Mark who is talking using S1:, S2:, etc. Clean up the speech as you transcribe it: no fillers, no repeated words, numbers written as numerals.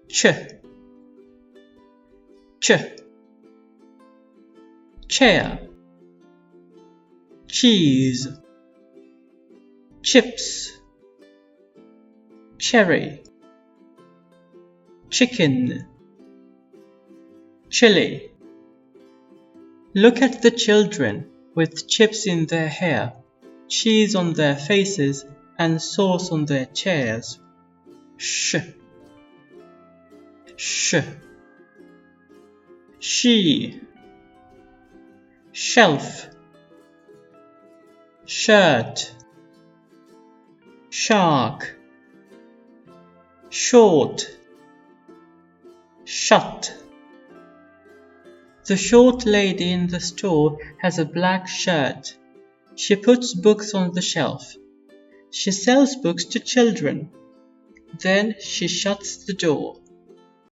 S1: ch, ch, chair, cheese, chips, cherry, chicken, chili. Look at the children with chips in their hair, cheese on their faces, and sauce on their chairs. Sh, sh, she, shelf, shirt, shark, short, shut. The short lady in the store has a black shirt. She puts books on the shelf. She sells books to children. Then she shuts the door.